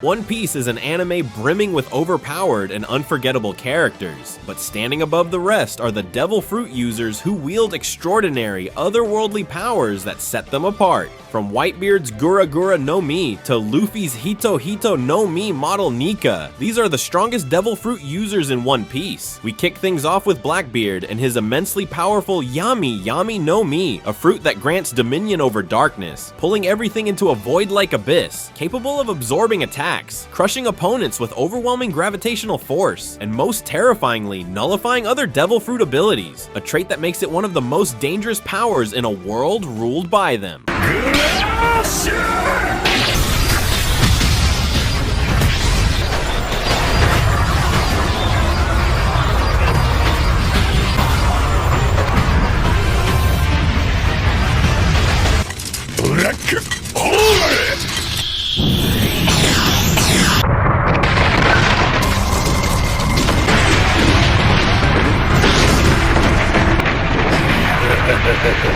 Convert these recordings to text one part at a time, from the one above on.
One Piece is an anime brimming with overpowered and unforgettable characters, but standing above the rest are the devil fruit users who wield extraordinary, otherworldly powers that set them apart. From Whitebeard's Gura Gura no Mi to Luffy's Hito Hito no Mi model Nika, these are the strongest devil fruit users in One Piece. We kick things off with Blackbeard and his immensely powerful Yami Yami no Mi, a fruit that grants dominion over darkness, pulling everything into a void-like abyss, capable of absorbing attacks, crushing opponents with overwhelming gravitational force, and most terrifyingly, nullifying other devil fruit abilities, a trait that makes it one of the most dangerous powers in a world ruled by them.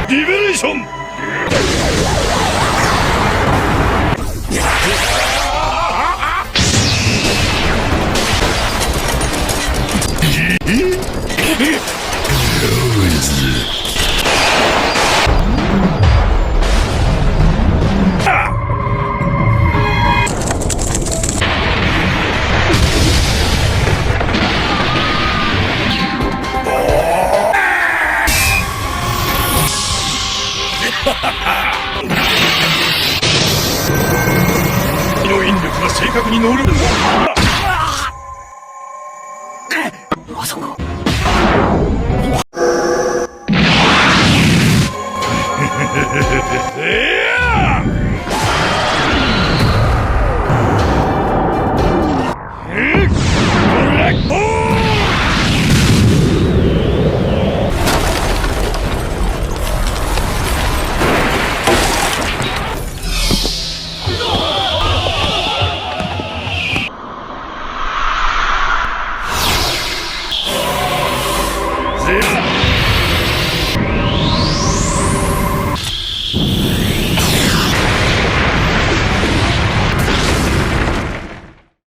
Liberation!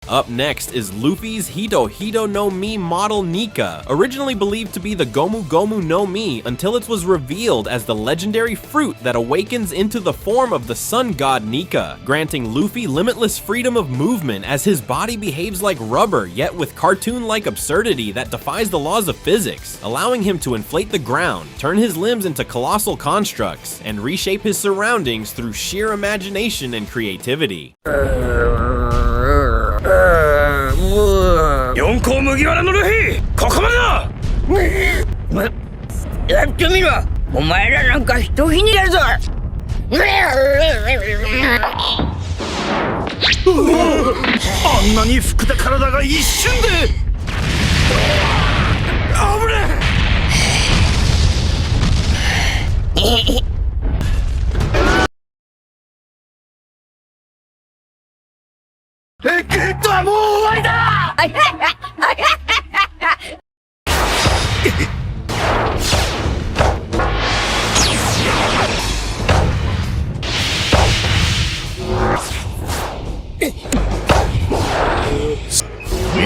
Up next is Luffy's Hito Hito no Mi model Nika, originally believed to be the Gomu Gomu no Mi until it was revealed as the legendary fruit that awakens into the form of the sun god Nika, granting Luffy limitless freedom of movement as his body behaves like rubber yet with cartoon-like absurdity that defies the laws of physics, allowing him to inflate the ground, turn his limbs into colossal constructs, and reshape his surroundings through sheer imagination and creativity. 四皇麦わらのルフィ、ここまでだ。やってみろ。お前らなんか人ひねるぞ。あんなに膨れた体が一瞬で。危ねえ。もう終わりだ。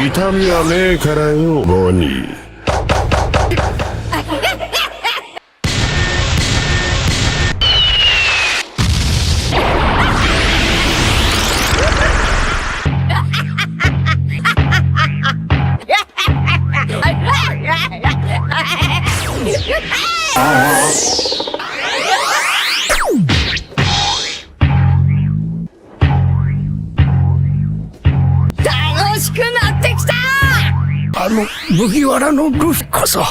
痛みはねえからよ、ボニー。麦わらのルフィこそ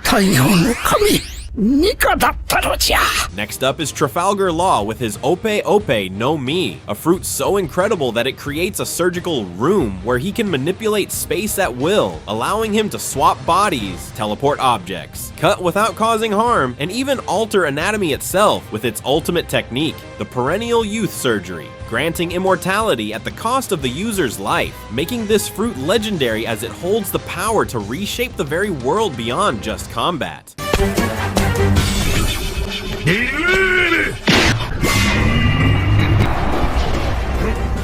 太陽の神ニカだったのじゃ。 Next up is Trafalgar Law with his Ope Ope no Mi, a fruit so incredible that it creates a surgical room where he can manipulate space at will, allowing him to swap bodies, teleport objects, cut without causing harm, and even alter anatomy itself with its ultimate technique, the perennial youth surgery, granting immortality at the cost of the user's life, making this fruit legendary as it holds the power to reshape the very world beyond just combat.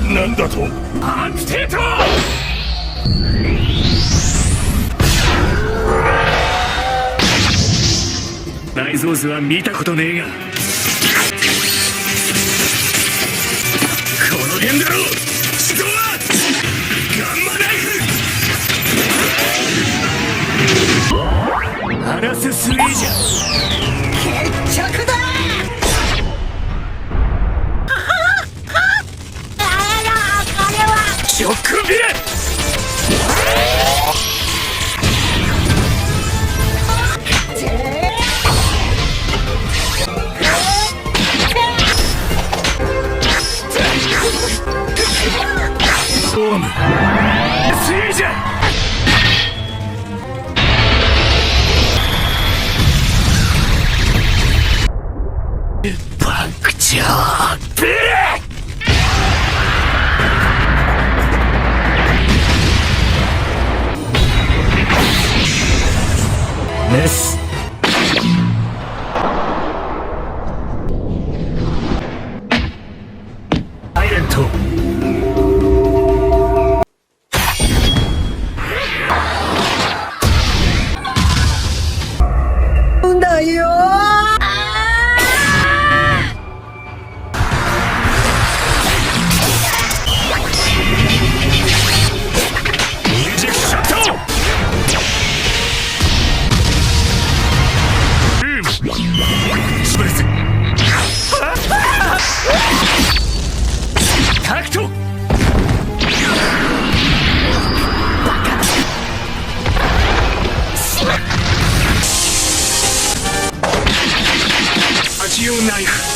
もなんだとアクテート内臓図は見たことねえがこの辺だろ思考はガンマナイフアラススリーじゃ決着だ。ショックビレンホームスイージャパンクチャービレンメスサイレントだよ。インジェクションとスプレスタクトアジオナイフ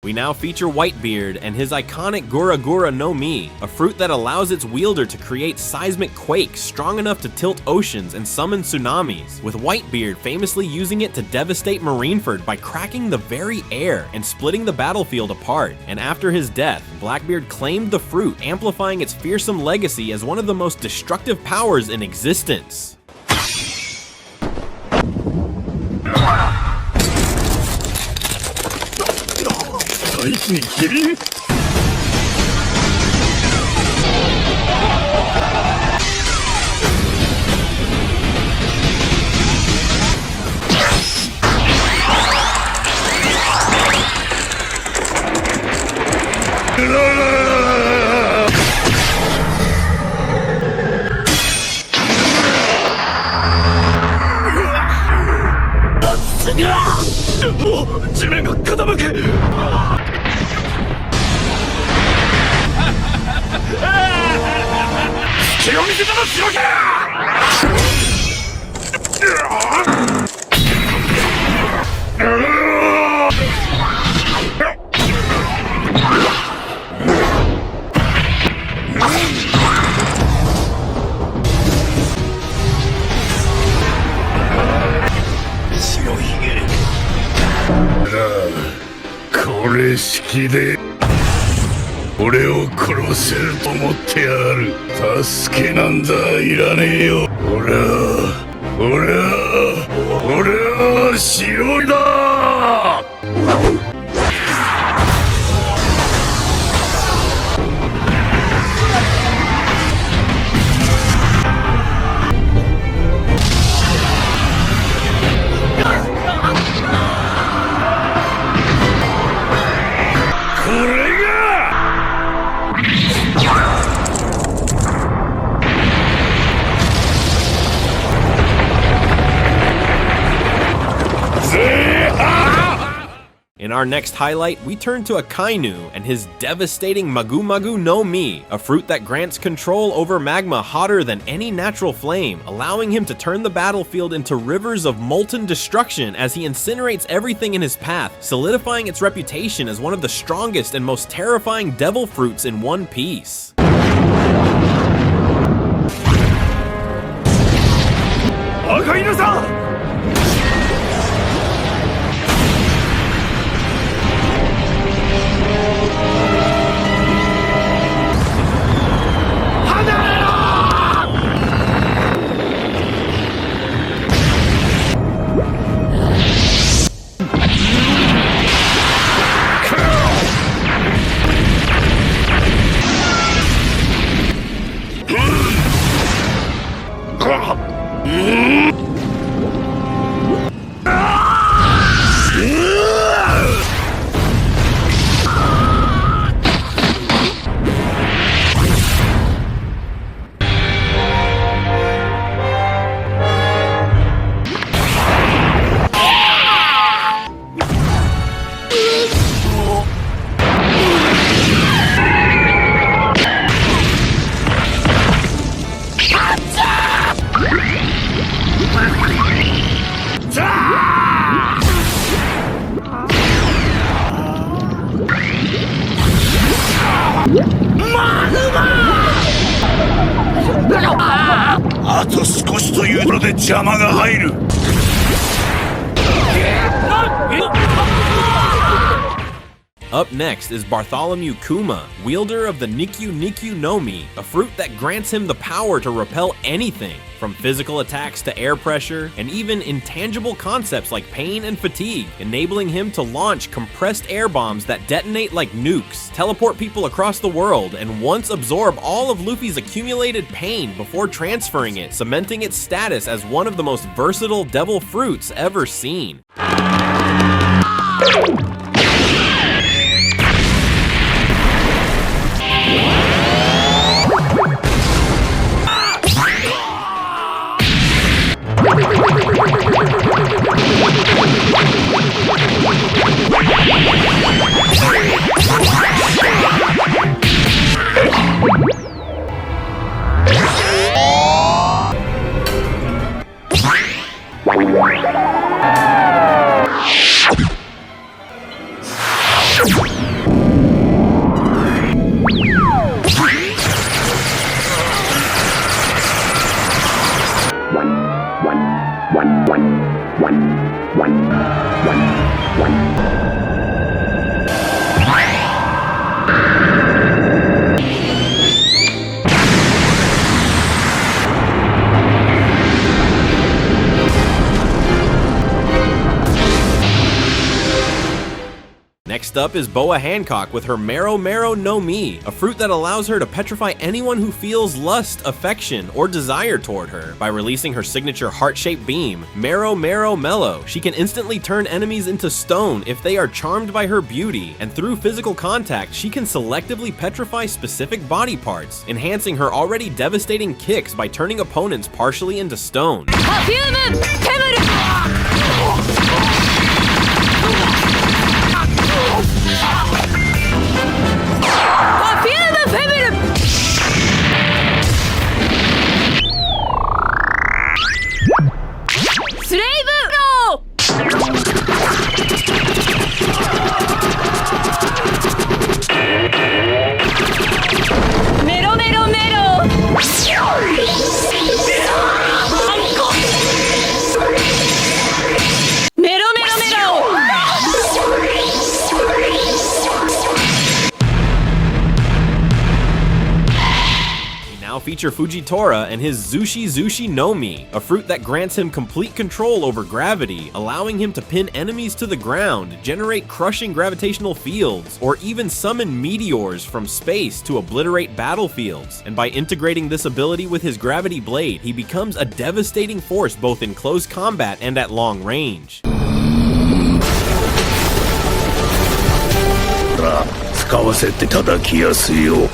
We now feature Whitebeard and his iconic Gura Gura no Mi, a fruit that allows its wielder to create seismic quakes strong enough to tilt oceans and summon tsunamis, with Whitebeard famously using it to devastate Marineford by cracking the very air and splitting the battlefield apart. And after his death, Blackbeard claimed the fruit, amplifying its fearsome legacy as one of the most destructive powers in existence. 大気にキリンもう地面が傾け隙を見せたらしろけ白ひげこれ式で俺を殺せると思ってやがる助けなんだいらねえよ俺は白いだIn our next highlight, we turn to Akainu and his devastating Magu Magu no Mi, a fruit that grants control over magma hotter than any natural flame, allowing him to turn the battlefield into rivers of molten destruction as he incinerates everything in his path, solidifying its reputation as one of the strongest and most terrifying devil fruits in One Piece. Akainu-san! あと少しというところで邪魔が入る。Up next is Bartholomew Kuma, wielder of the Nikyu Nikyu no Mi, a fruit that grants him the power to repel anything, from physical attacks to air pressure, and even intangible concepts like pain and fatigue, enabling him to launch compressed air bombs that detonate like nukes, teleport people across the world, and once absorb all of Luffy's accumulated pain before transferring it, cementing its status as one of the most versatile devil fruits ever seen. Next up is Boa Hancock with her Mero Mero no Mi, a fruit that allows her to petrify anyone who feels lust, affection, or desire toward her. By releasing her signature heart-shaped beam, Mero Mero Mellow, she can instantly turn enemies into stone if they are charmed by her beauty, and through physical contact, she can selectively petrify specific body parts, enhancing her already devastating kicks by turning opponents partially into stone. Feature Fujitora and his Zushi Zushi no Mi, a fruit that grants him complete control over gravity, allowing him to pin enemies to the ground, generate crushing gravitational fields, or even summon meteors from space to obliterate battlefields. And by integrating this ability with his gravity blade, he becomes a devastating force both in close combat and at long range. 使わせていただきやすいよ。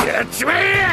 やっちまえや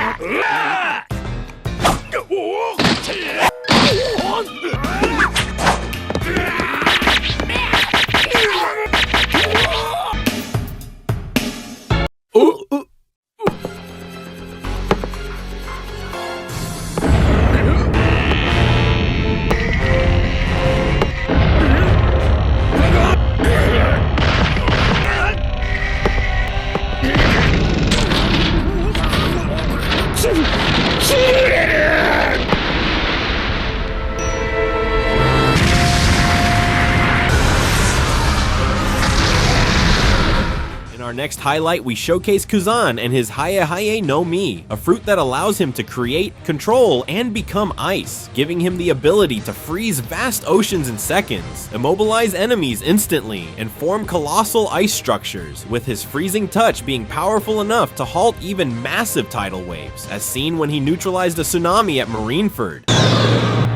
！Next highlight, we showcase Kuzan and his Haye Haye no Mi, a fruit that allows him to create, control, and become ice, giving him the ability to freeze vast oceans in seconds, immobilize enemies instantly, and form colossal ice structures, with his freezing touch being powerful enough to halt even massive tidal waves, as seen when he neutralized a tsunami at Marineford.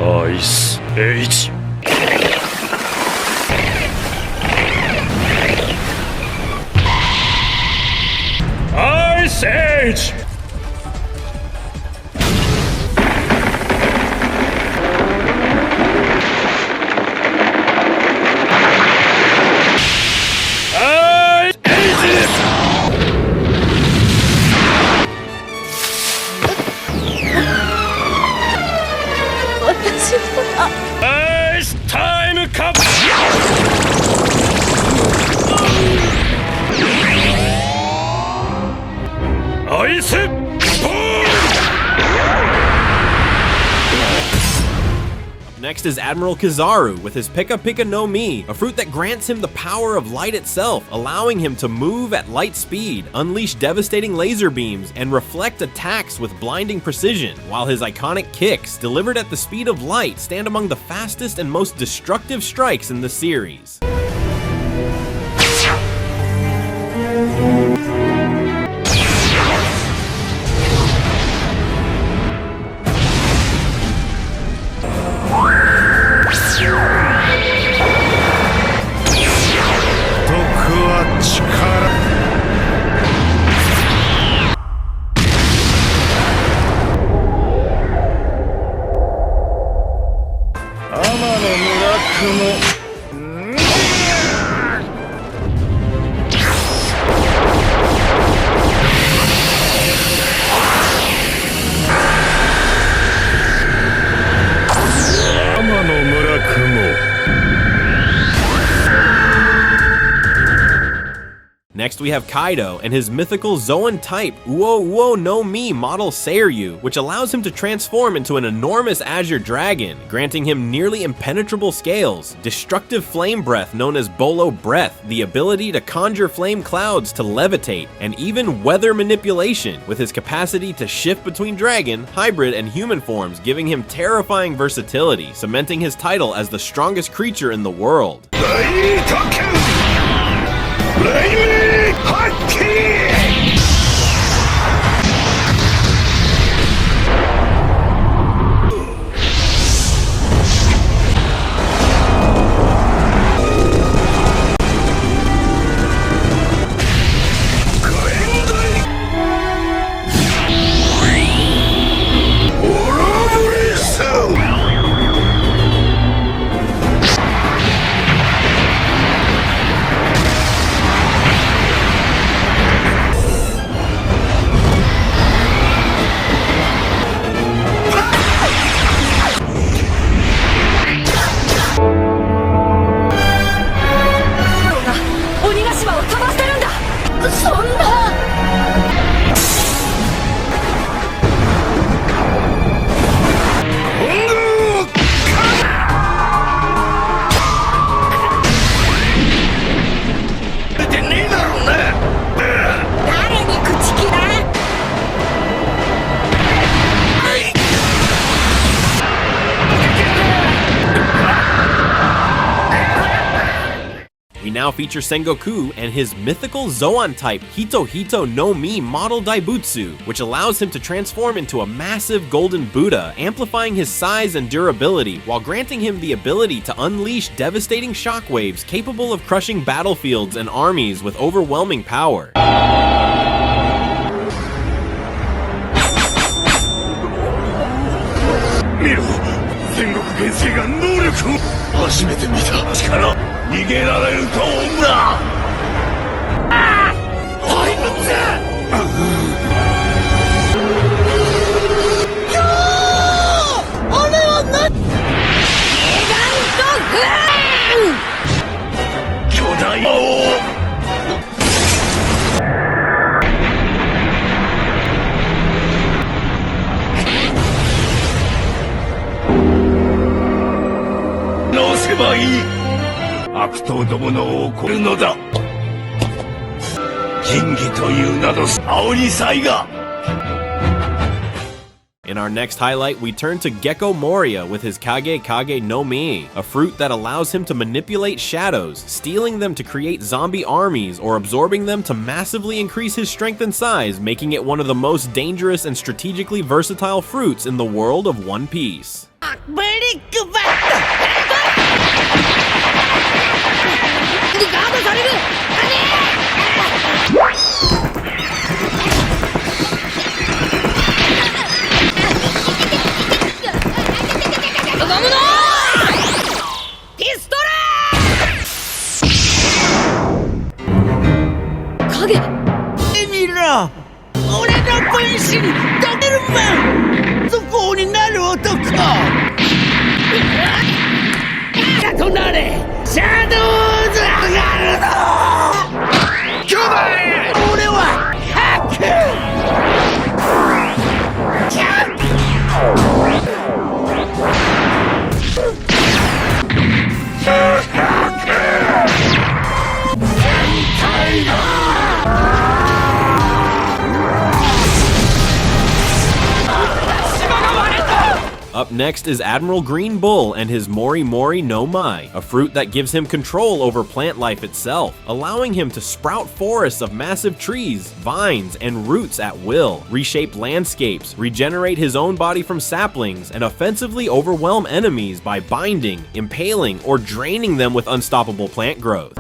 アイス H。 アイス H。 アイスタイムカップ。アイスボール。 Next is Admiral Kizaru with his Pika Pika no Mi, a fruit that grants him the power of light itself, allowing him to move at light speed, unleash devastating laser beams, and reflect attacks with blinding precision, while his iconic kicks, delivered at the speed of light, stand among the fastest and most destructive strikes in the series. Next we have Kaido and his mythical zoan type Uo Uo no Mi model Seiryu, which allows him to transform into an enormous azure dragon, granting him nearly impenetrable scales, destructive flame breath known as Bolo Breath, the ability to conjure flame clouds to levitate, and even weather manipulation, with his capacity to shift between dragon, hybrid, and human forms, giving him terrifying versatility, cementing his title as the strongest creature in the world. We now feature Sengoku and his mythical zoan type Hito Hito no Mi model Daibutsu, which allows him to transform into a massive golden Buddha, amplifying his size and durability, while granting him the ability to unleash devastating shockwaves capable of crushing battlefields and armies with overwhelming power. 見ろ、戦国元帥が能力を。初めて見た力。逃げられると思うな。怪物。あれは何？ギガントグーン。巨大魔王。 悪党どもの怒るのだ。仁義という名の煽り祭が。In our next highlight, we turn to Gecko Moria with his Kage Kage no Mi, a fruit that allows him to manipulate shadows, stealing them to create zombie armies or absorbing them to massively increase his strength and size, making it one of the most dangerous and strategically versatile fruits in the world of One Piece. Up next is Admiral Green Bull and his Mori Mori no Mai, a fruit that gives him control over plant life itself, allowing him to sprout forests of massive trees, vines, and roots at will, reshape landscapes, regenerate his own body from saplings, and offensively overwhelm enemies by binding, impaling, or draining them with unstoppable plant growth.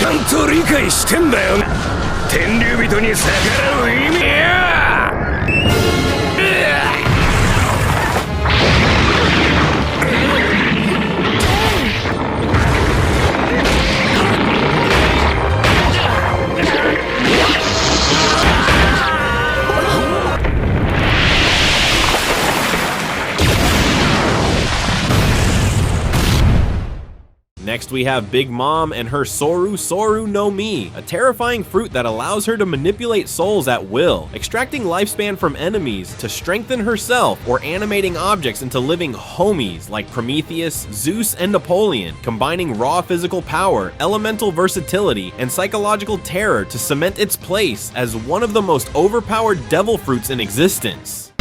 ちゃんと理解してんだよな。天竜人に逆らう意味や。Next we have Big Mom and her Soru Soru no Mi, a terrifying fruit that allows her to manipulate souls at will, extracting lifespan from enemies to strengthen herself or animating objects into living homies like Prometheus, Zeus, and Napoleon, combining raw physical power, elemental versatility, and psychological terror to cement its place as one of the most overpowered devil fruits in existence.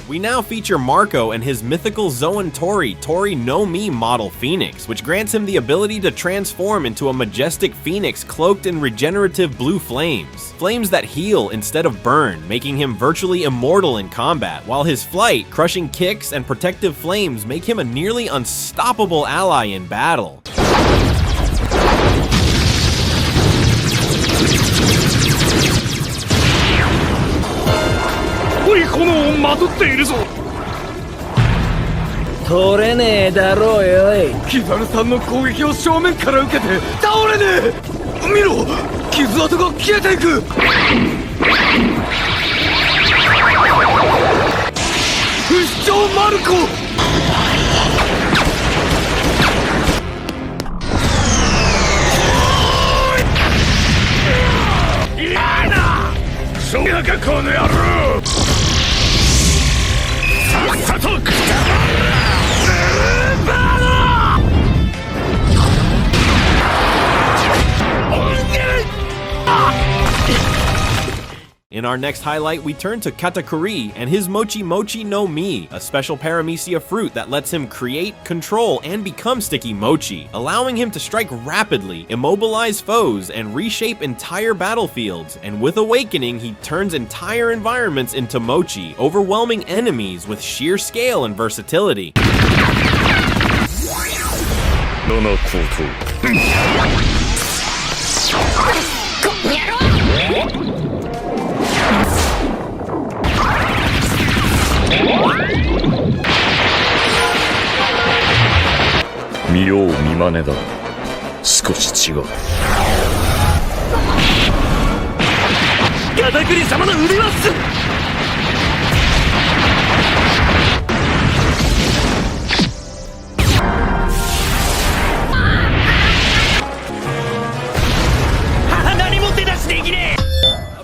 We now feature Marco and his mythical Zoan Tori no Mi model Phoenix, which grants him the ability to transform into a majestic phoenix cloaked in regenerative blue flames. Flames that heal instead of burn, making him virtually immortal in combat, while his flight, crushing kicks, and protective flames make him a nearly unstoppable ally in battle. 濃い炎をまとっているぞ。取れねえだろうよい。キザルさんの攻撃を正面から受けて倒れねえ。見ろ、傷跡が消えていく。不死鳥マルコ。そうやかこの野郎。さっさとくたばIn our next highlight, we turn to Katakuri and his Mochi Mochi no Mi, a special paramecia fruit that lets him create, control, and become sticky mochi, allowing him to strike rapidly, immobilize foes, and reshape entire battlefields. And with Awakening, he turns entire environments into mochi, overwhelming enemies with sheer scale and versatility. 見よう見まねだ。少し違う。ガタクリ様の腕はす。何も手出しできねえ。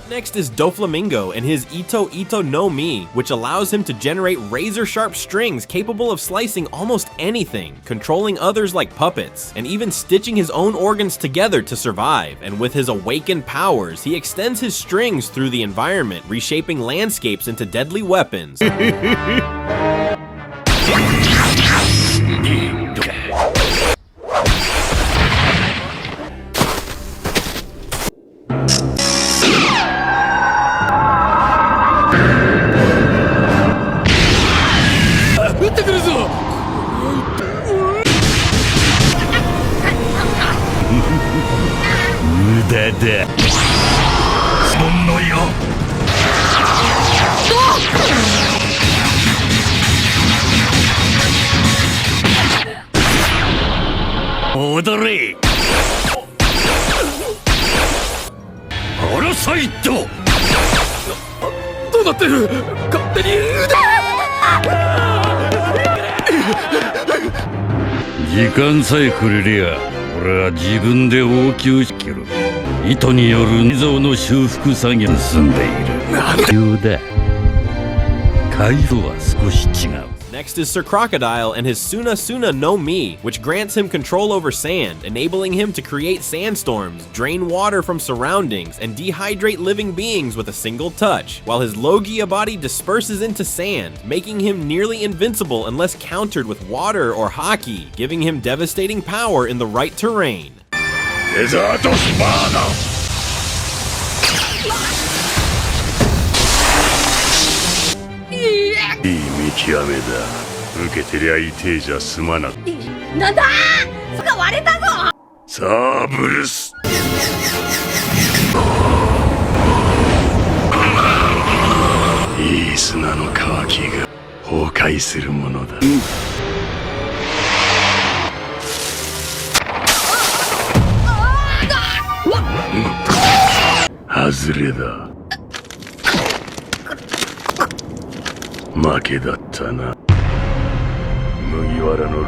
Next is Doflamingo and his Ito Ito no Mi, which allows him to generate razor-sharp strings capable of slicing almost anything, controlling others like puppets, and even stitching his own organs together to survive. And with his awakened powers, he extends his strings through the environment, reshaping landscapes into deadly weapons.時間さえくれりゃ俺は自分で応急しきる。糸による溝の修復作業進んでいる。だ回路は少し違う。Next is Sir Crocodile and his Suna Suna no Mi, which grants him control over sand, enabling him to create sandstorms, drain water from surroundings, and dehydrate living beings with a single touch, while his Logia body disperses into sand, making him nearly invincible unless countered with water or haki, giving him devastating power in the right terrain. デザートスパーナ。いい見極めだ。受けてりゃ痛えじゃ済まなく。なんだそが割れたぞ。さあブルス。いい砂の乾きが崩壊するものだ。外れだ。負けだったな。麦わらのル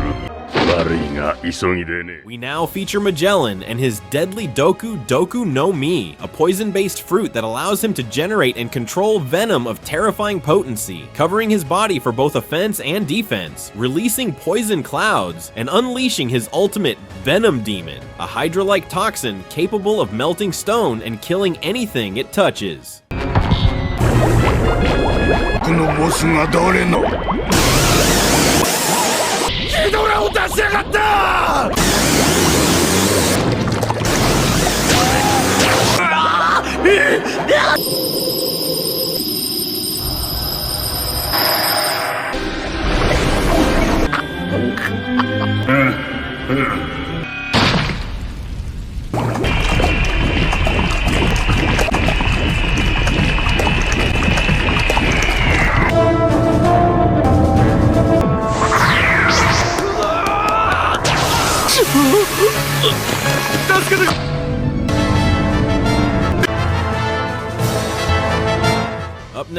悪いが急ぎでね。We now feature Magellan and his deadly Doku Doku no Mi, a poison-based fruit that allows him to generate and control venom of terrifying potency, covering his body for both offense and defense, releasing poison clouds, and unleashing his ultimate Venom Demon, a Hydra-like toxin capable of melting stone and killing anything it touches. このボスが誰のヒドラを出しやがった。助けて。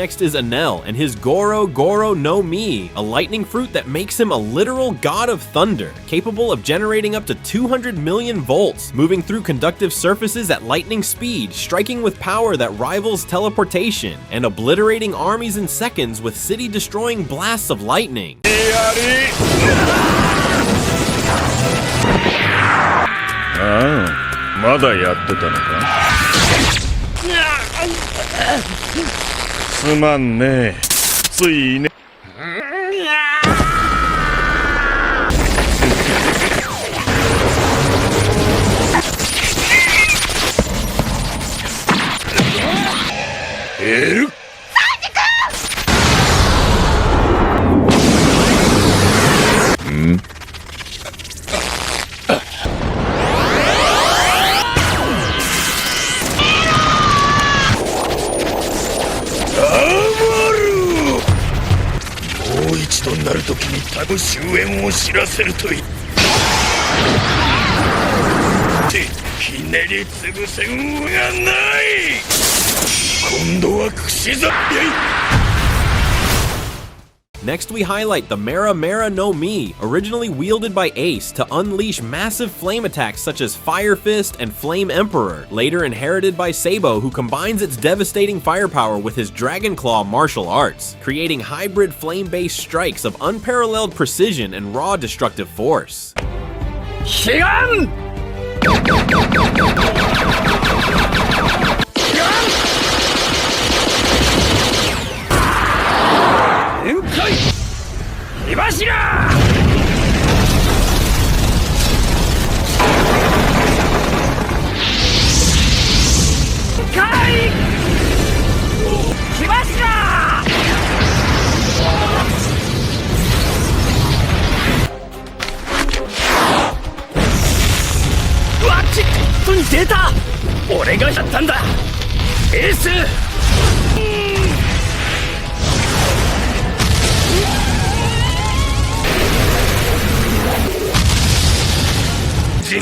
next is Enel and his Goro Goro no Mi, a lightning fruit that makes him a literal god of thunder, capable of generating up to 200 million volts, moving through conductive surfaces at lightning speed, striking with power that rivals teleportation, and obliterating armies in seconds with city-destroying blasts of lightning. まだやってたのか。すまんね。ついね。なるときに他の終焉を知らせるといってひねりつぶせんがない。今度は串刺し。 Next, we highlight the Mera Mera no Mi, originally wielded by Ace to unleash massive flame attacks such as Fire Fist and Flame Emperor, later inherited by Sabo, who combines its devastating firepower with his Dragon Claw martial arts, creating hybrid flame-based strikes of unparalleled precision and raw destructive force. 火柱！開！火柱！うわっちっとに出た！俺がやったんだ！エース！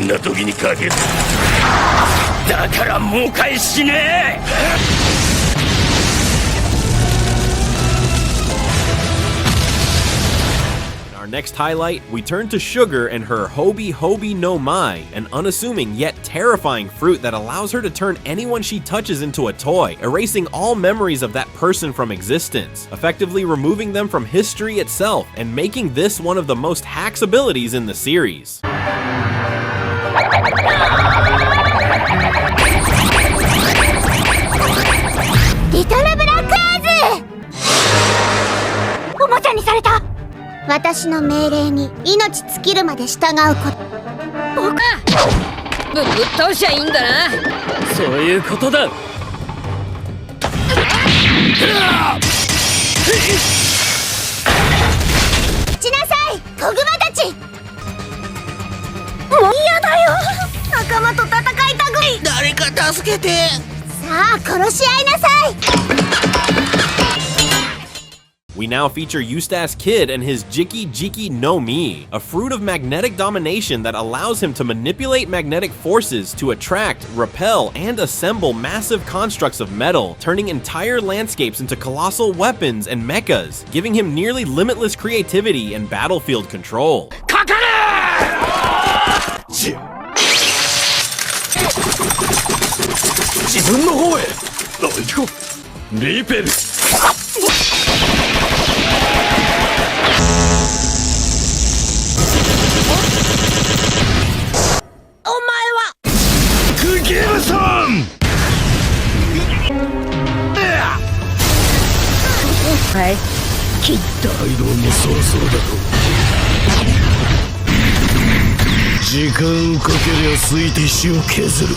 な時にかけただからもう返しねIn our next highlight, we turn to Sugar and her Hobi Hobi no Mai, an unassuming yet terrifying fruit that allows her to turn anyone she touches into a toy, erasing all memories of that person from existence, effectively removing them from history itself, and making this one of the most hacks abilities in the series. リトルブラックアーズ！おもちゃにされた！私の命令に命尽きるまで従うこと。僕ぶっ倒しゃいいんだな。そういうことだ。しなさい、子グマたち！もう嫌だよ。仲間と戦いたくい。誰か助けて。さあ、殺し合いなさい。 We now feature Eustace Kid and his Jiki Jiki no Mi, a fruit of magnetic domination that allows him to manipulate magnetic forces to attract, repel, and assemble massive constructs of metal, turning entire landscapes into colossal weapons and mechas, giving him nearly limitless creativity and battlefield control. かかれ！自分の方へ。リペル。 はいきっと大道もそろそろだと時間をかけりゃ水滴死を削る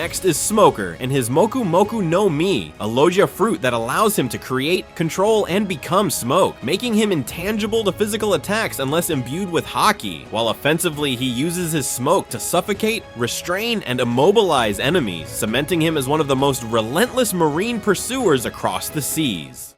Next is Smoker and his Moku Moku no Mi, a Logia fruit that allows him to create, control, and become smoke, making him intangible to physical attacks unless imbued with Haki, while offensively he uses his smoke to suffocate, restrain, and immobilize enemies, cementing him as one of the most relentless marine pursuers across the seas.